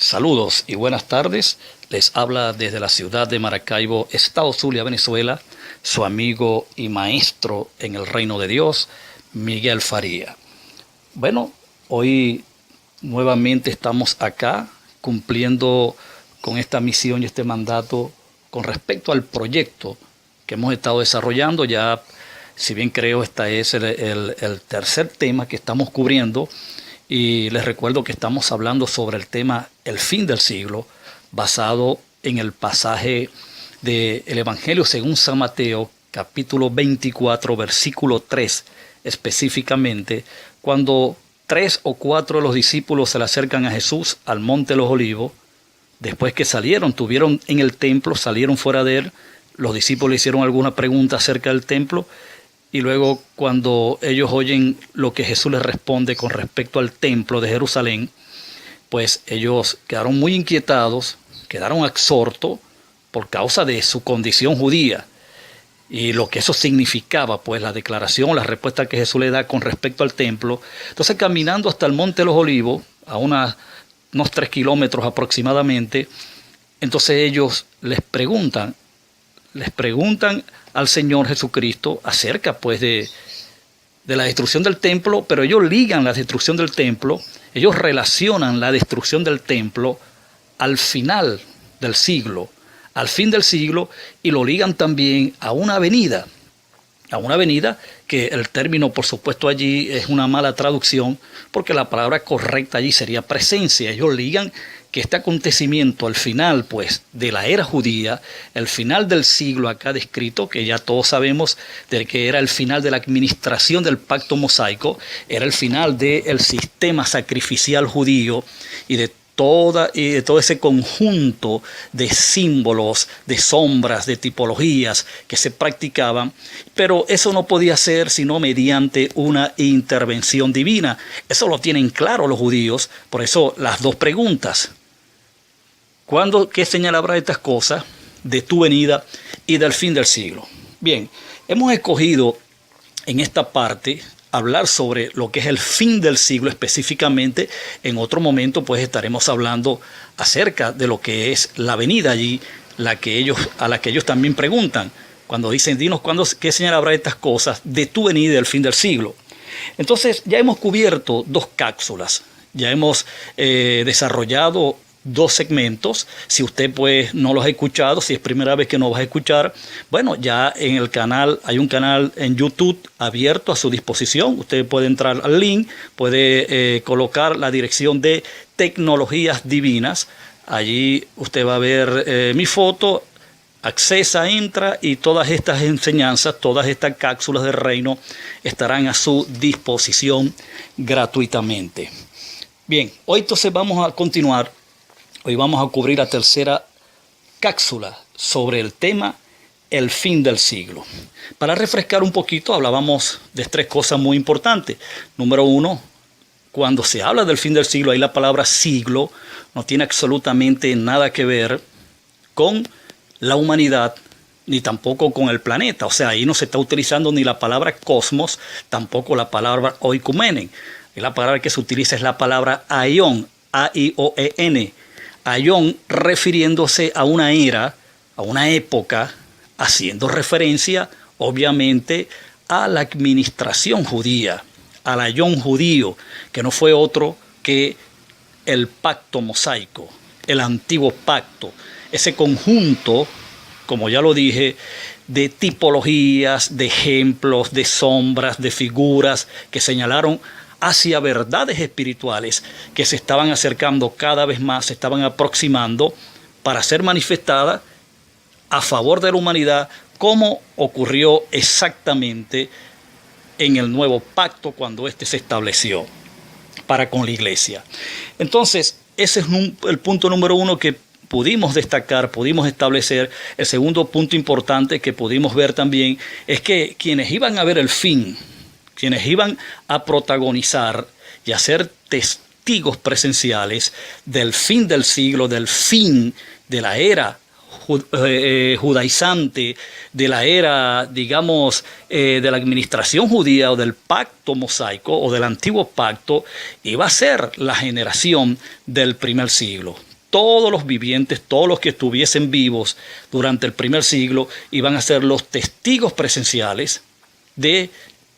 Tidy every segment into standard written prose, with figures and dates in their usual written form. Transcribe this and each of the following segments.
Saludos y buenas tardes. Les habla desde la ciudad de Maracaibo, Estado Zulia, Venezuela, su amigo y maestro en el reino de Dios, Miguel Faría. Bueno, hoy nuevamente estamos acá cumpliendo con esta misión y este mandato con respecto al proyecto que hemos estado desarrollando. Ya, si bien creo, este es el tercer tema que estamos cubriendo. Y les recuerdo que estamos hablando sobre el tema El fin del siglo, basado en el pasaje del Evangelio según San Mateo, capítulo 24, versículo 3, específicamente, cuando 3 o 4 de los discípulos se le acercan a Jesús al Monte de los Olivos. Después que estuvieron en el templo, salieron fuera de él, los discípulos le hicieron alguna pregunta acerca del templo. Y luego, cuando ellos oyen lo que Jesús les responde con respecto al templo de Jerusalén, pues ellos quedaron muy inquietados, quedaron absortos por causa de su condición judía y lo que eso significaba, pues la declaración, la respuesta que Jesús le da con respecto al templo. Entonces, caminando hasta el Monte de los Olivos, a unos 3 kilómetros aproximadamente, entonces ellos les preguntan al Señor Jesucristo acerca pues de la destrucción del templo, pero ellos ligan la destrucción del templo, ellos relacionan la destrucción del templo al final del siglo, al fin del siglo, y lo ligan también a una avenida que el término, por supuesto, allí es una mala traducción, porque la palabra correcta allí sería presencia. Ellos ligan que este acontecimiento al final, pues, de la era judía, el final del siglo acá descrito, que ya todos sabemos de que era el final de la administración del pacto mosaico, era el final del sistema sacrificial judío y de todo ese conjunto de símbolos, de sombras, de tipologías que se practicaban, pero eso no podía ser sino mediante una intervención divina. Eso lo tienen claro los judíos, por eso las dos preguntas. ¿Qué señal habrá de estas cosas, de tu venida y del fin del siglo? Bien, hemos escogido en esta parte hablar sobre lo que es el fin del siglo específicamente. En otro momento pues estaremos hablando acerca de lo que es la venida allí, a la que ellos también preguntan cuando dicen, dinos qué señal habrá de estas cosas, de tu venida y del fin del siglo. Entonces ya hemos cubierto 2 cápsulas, ya hemos desarrollado 2 segmentos. Si usted pues no los ha escuchado, si es primera vez que nos va a escuchar, bueno, ya en el canal, hay un canal en YouTube abierto a su disposición. Usted puede entrar al link, puede colocar la dirección de Tecnologías Divinas. Allí usted va a ver mi foto, accesa, entra, y todas estas enseñanzas, todas estas cápsulas del reino estarán a su disposición gratuitamente. Bien, hoy entonces vamos a continuar. Hoy vamos a cubrir la tercera cápsula sobre el tema El fin del siglo. Para refrescar un poquito, hablábamos de 3 cosas muy importantes. Número 1, cuando se habla del fin del siglo, ahí la palabra siglo no tiene absolutamente nada que ver con la humanidad, ni tampoco con el planeta. O sea, ahí no se está utilizando ni la palabra cosmos, tampoco la palabra oikumenen. Y la palabra que se utiliza es la palabra aion, A-I-O-E-N. Aion, refiriéndose a una era, a una época, haciendo referencia obviamente a la administración judía, al aion judío, que no fue otro que el pacto mosaico, el antiguo pacto, ese conjunto, como ya lo dije, de tipologías, de ejemplos, de sombras, de figuras que señalaron hacia verdades espirituales que se estaban acercando cada vez más, se estaban aproximando para ser manifestadas a favor de la humanidad, como ocurrió exactamente en el nuevo pacto cuando éste se estableció para con la iglesia. Entonces, ese es el punto número 1 que pudimos destacar, pudimos establecer. El segundo punto importante que pudimos ver también es que quienes iban a ver el fin, quienes iban a protagonizar y a ser testigos presenciales del fin del siglo, del fin de la era judaizante, de la era, digamos, de la administración judía o del pacto mosaico o del antiguo pacto, iba a ser la generación del primer siglo. todos los vivientes, todos los que estuviesen vivos durante el primer siglo, iban a ser los testigos presenciales de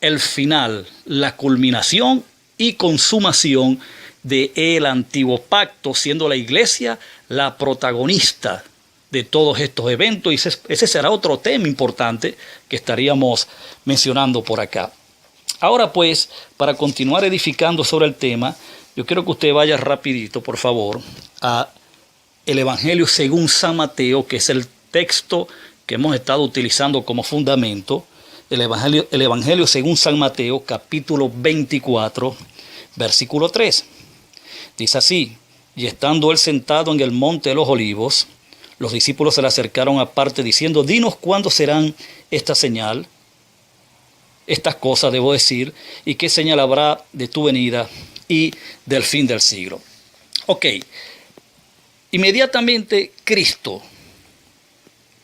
el final, la culminación y consumación del antiguo pacto, siendo la iglesia la protagonista de todos estos eventos. Y ese será otro tema importante que estaríamos mencionando por acá. Ahora pues, para continuar edificando sobre el tema, yo quiero que usted vaya rapidito, por favor, a el Evangelio según San Mateo, que es el texto que hemos estado utilizando como fundamento. El Evangelio según San Mateo, capítulo 24, versículo 3. Dice así: y estando él sentado en el monte de los olivos, los discípulos se le acercaron aparte diciendo: dinos cuándo serán esta señal, estas cosas debo decir, y qué señal habrá de tu venida y del fin del siglo. Ok, inmediatamente Cristo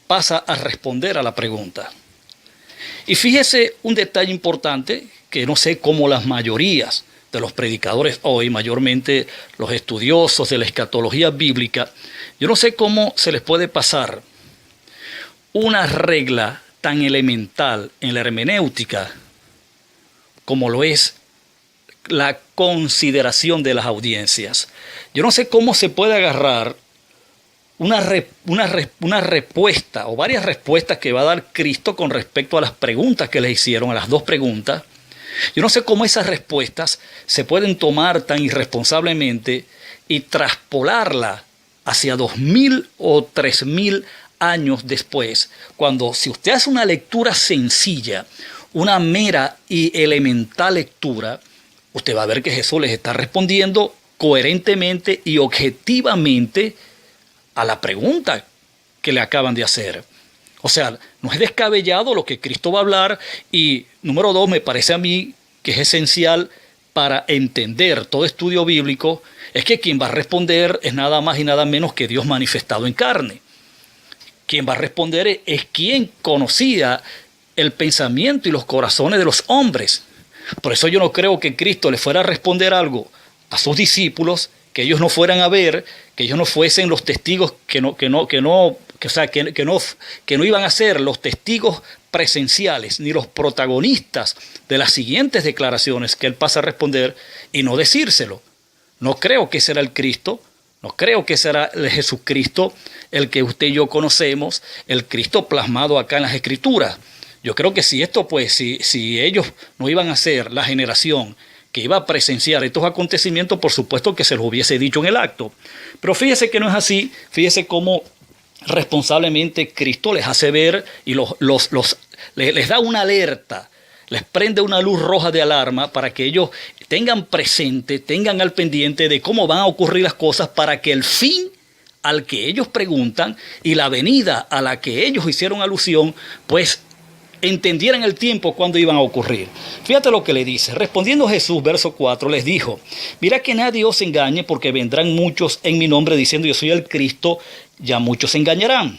pasa a responder a la pregunta. Y fíjese un detalle importante que no sé cómo las mayorías de los predicadores hoy, mayormente los estudiosos de la escatología bíblica, yo no sé cómo se les puede pasar una regla tan elemental en la hermenéutica como lo es la consideración de las audiencias. Yo no sé cómo se puede agarrar una respuesta o varias respuestas que va a dar Cristo con respecto a las preguntas que le hicieron, a las dos preguntas. Yo no sé cómo esas respuestas se pueden tomar tan irresponsablemente y traspolarla hacia 2000 o 3000 años después, cuando si usted hace una lectura sencilla, una mera y elemental lectura, usted va a ver que Jesús les está respondiendo coherentemente y objetivamente a la pregunta que le acaban de hacer. O sea, no es descabellado lo que Cristo va a hablar. Y número 2, me parece a mí que es esencial para entender todo estudio bíblico, es que quien va a responder es nada más y nada menos que Dios manifestado en carne. Quien va a responder es quien conocía el pensamiento y los corazones de los hombres. Por eso yo no creo que Cristo le fuera a responder algo a sus discípulos que ellos no fueran a ver, que ellos no fuesen los testigos que no iban a ser los testigos presenciales ni los protagonistas de las siguientes declaraciones que él pasa a responder y no decírselo. No creo que será el Cristo, no creo que será el Jesucristo el que usted y yo conocemos, el Cristo plasmado acá en las Escrituras. Yo creo que si ellos no iban a ser la generación que iba a presenciar estos acontecimientos, por supuesto que se los hubiese dicho en el acto. Pero fíjese que no es así, fíjese cómo responsablemente Cristo les hace ver y les da una alerta, les prende una luz roja de alarma para que ellos tengan presente, tengan al pendiente de cómo van a ocurrir las cosas, para que el fin al que ellos preguntan y la venida a la que ellos hicieron alusión, pues entendieran el tiempo cuando iban a ocurrir. Fíjate lo que le dice. Respondiendo Jesús, verso 4, les dijo: mira que nadie os engañe, porque vendrán muchos en mi nombre diciendo yo soy el Cristo, ya muchos se engañarán.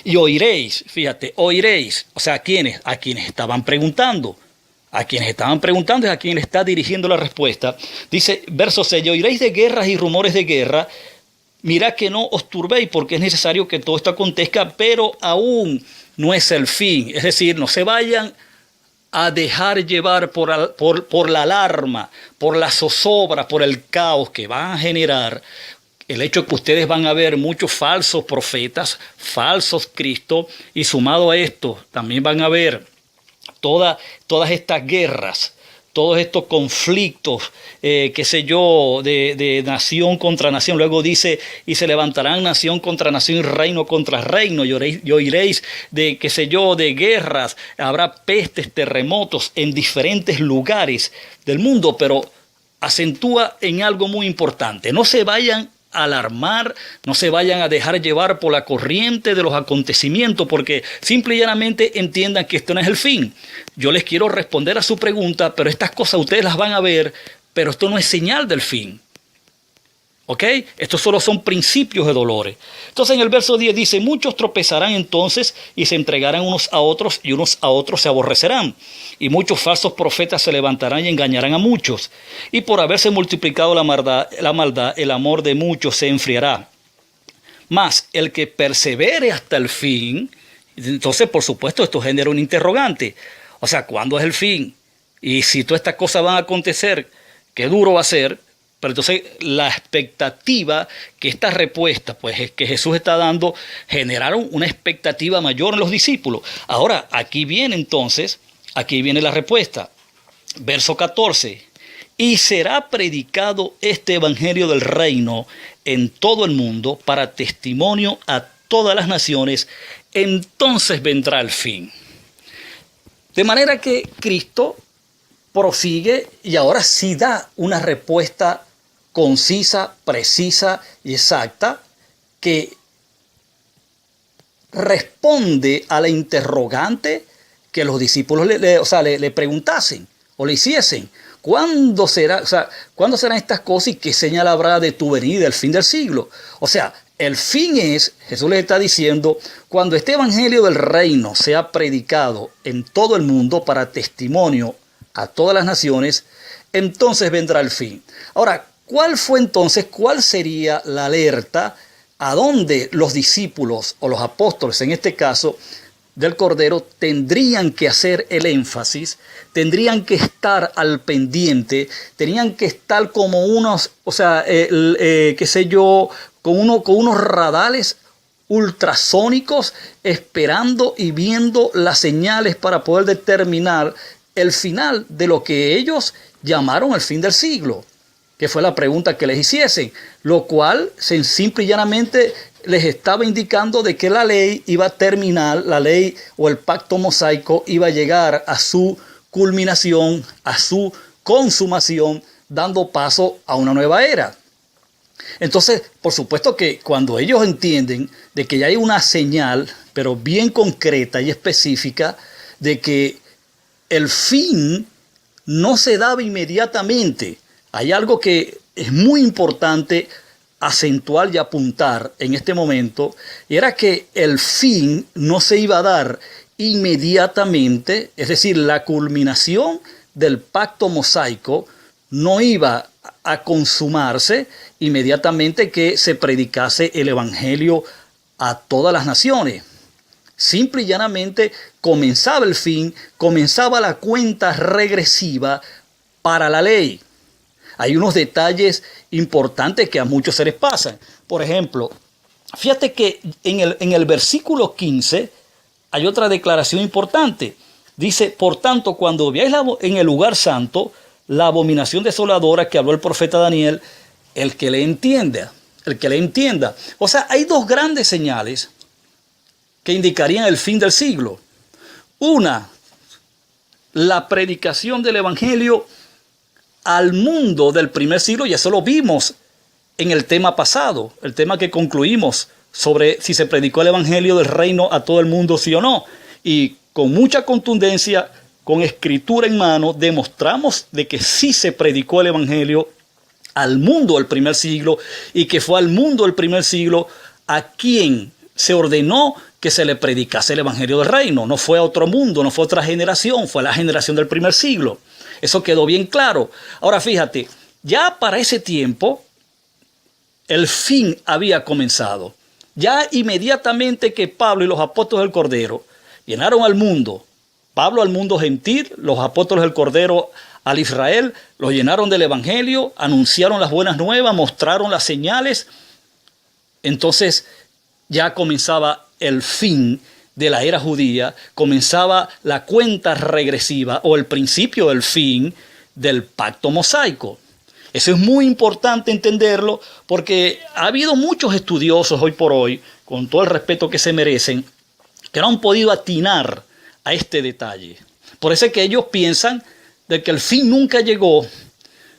Y oiréis, fíjate, oiréis, o sea, ¿a quiénes? A quienes estaban preguntando. A quienes estaban preguntando es a quien le está dirigiendo la respuesta. Dice, verso 6, oiréis de guerras y rumores de guerra. Mirad que no os turbéis, porque es necesario que todo esto acontezca, pero aún no es el fin. Es decir, no se vayan a dejar llevar por la alarma, por la zozobra, por el caos que van a generar el hecho que ustedes van a ver muchos falsos profetas, falsos Cristos, y sumado a esto también van a ver todas estas guerras, todos estos conflictos, de nación contra nación. Luego dice, y se levantarán nación contra nación y reino contra reino, y oiréis de guerras, habrá pestes, terremotos en diferentes lugares del mundo, pero acentúa en algo muy importante: no se vayan a alarmar, no se vayan a dejar llevar por la corriente de los acontecimientos, porque simple y llanamente entiendan que esto no es el fin. Yo les quiero responder a su pregunta, pero estas cosas ustedes las van a ver, pero esto no es señal del fin. ¿Ok? Estos solo son principios de dolores. Entonces en el verso 10 dice: muchos tropezarán entonces y se entregarán unos a otros, y unos a otros se aborrecerán. Y muchos falsos profetas se levantarán y engañarán a muchos. Y por haberse multiplicado la maldad, el amor de muchos se enfriará. Mas el que persevere hasta el fin, entonces por supuesto esto genera un interrogante. O sea, ¿cuándo es el fin? Y si todas estas cosas van a acontecer, qué duro va a ser. Pero entonces la expectativa que esta respuesta pues, es que Jesús está dando generaron una expectativa mayor en los discípulos. Ahora, aquí viene la respuesta. Verso 14. Y será predicado este evangelio del reino en todo el mundo para testimonio a todas las naciones. Entonces vendrá el fin. De manera que Cristo prosigue y ahora sí da una respuesta concisa, precisa y exacta que responde a la interrogante que los discípulos le preguntasen o le hiciesen. ¿Cuándo serán estas cosas y qué señal habrá de tu venida, el fin del siglo? O sea, el fin es, Jesús les está diciendo, cuando este evangelio del reino sea predicado en todo el mundo para testimonio a todas las naciones, entonces vendrá el fin. Ahora, ¿cuál sería la alerta a dónde los discípulos o los apóstoles, en este caso del Cordero, tendrían que hacer el énfasis, tendrían que estar al pendiente, tenían que estar como unos, con unos radares ultrasónicos esperando y viendo las señales para poder determinar el final de lo que ellos llamaron el fin del siglo, que fue la pregunta que les hiciesen, lo cual simple y llanamente les estaba indicando de que la ley iba a terminar, la ley o el pacto mosaico iba a llegar a su culminación, a su consumación, dando paso a una nueva era. Entonces, por supuesto que cuando ellos entienden de que ya hay una señal, pero bien concreta y específica, de que el fin no se daba inmediatamente. Hay algo que es muy importante acentuar y apuntar en este momento, y era que el fin no se iba a dar inmediatamente, es decir, la culminación del pacto mosaico no iba a consumarse inmediatamente que se predicase el evangelio a todas las naciones. Simple y llanamente comenzaba el fin, comenzaba la cuenta regresiva para la ley. Hay unos detalles importantes que a muchos se les pasan. Por ejemplo, fíjate que en el versículo 15 hay otra declaración importante. Dice, por tanto, cuando veáis en el lugar santo la abominación desoladora que habló el profeta Daniel, el que le entienda. O sea, hay dos grandes señales que indicarían el fin del siglo. Una, la predicación del evangelio al mundo del primer siglo, y eso lo vimos en el tema pasado, el tema que concluimos sobre si se predicó el evangelio del reino a todo el mundo, sí o no. Y con mucha contundencia, con escritura en mano, demostramos de que sí se predicó el evangelio al mundo del primer siglo, y que fue al mundo del primer siglo a quien se ordenó que se le predicase el evangelio del reino. No fue a otro mundo, no fue a otra generación, fue a la generación del primer siglo. Eso quedó bien claro. Ahora fíjate, ya para ese tiempo el fin había comenzado. Ya inmediatamente que Pablo y los apóstoles del Cordero llenaron al mundo, Pablo al mundo gentil, los apóstoles del Cordero al Israel, los llenaron del evangelio, anunciaron las buenas nuevas, mostraron las señales. Entonces ya comenzaba el fin de la era judía, comenzaba la cuenta regresiva o el principio del fin del pacto mosaico. Eso es muy importante entenderlo, porque ha habido muchos estudiosos hoy por hoy, con todo el respeto que se merecen, que no han podido atinar a este detalle. Por eso es que ellos piensan de que el fin nunca llegó,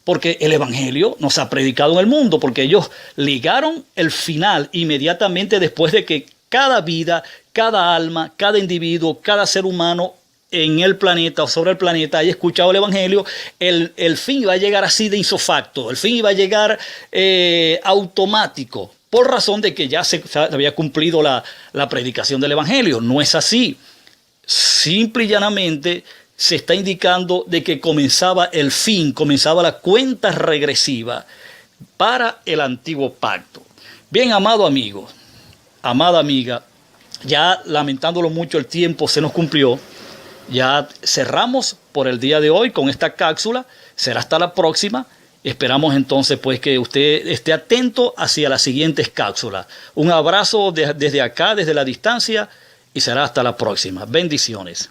porque el evangelio no se ha predicado en el mundo, porque ellos ligaron el final inmediatamente después de que cada vida, cada alma, cada individuo, cada ser humano en el planeta o sobre el planeta haya escuchado el evangelio, el fin iba a llegar así de isofacto, el fin iba a llegar automático, por razón de que ya se había cumplido la predicación del evangelio. No es así. Simple y llanamente se está indicando de que comenzaba el fin, comenzaba la cuenta regresiva para el antiguo pacto. Bien, amado amigo, amada amiga, ya lamentándolo mucho, el tiempo se nos cumplió. Ya cerramos por el día de hoy con esta cápsula. Será hasta la próxima. Esperamos entonces pues que usted esté atento hacia las siguientes cápsulas. Un abrazo desde acá, desde la distancia, y será hasta la próxima. Bendiciones.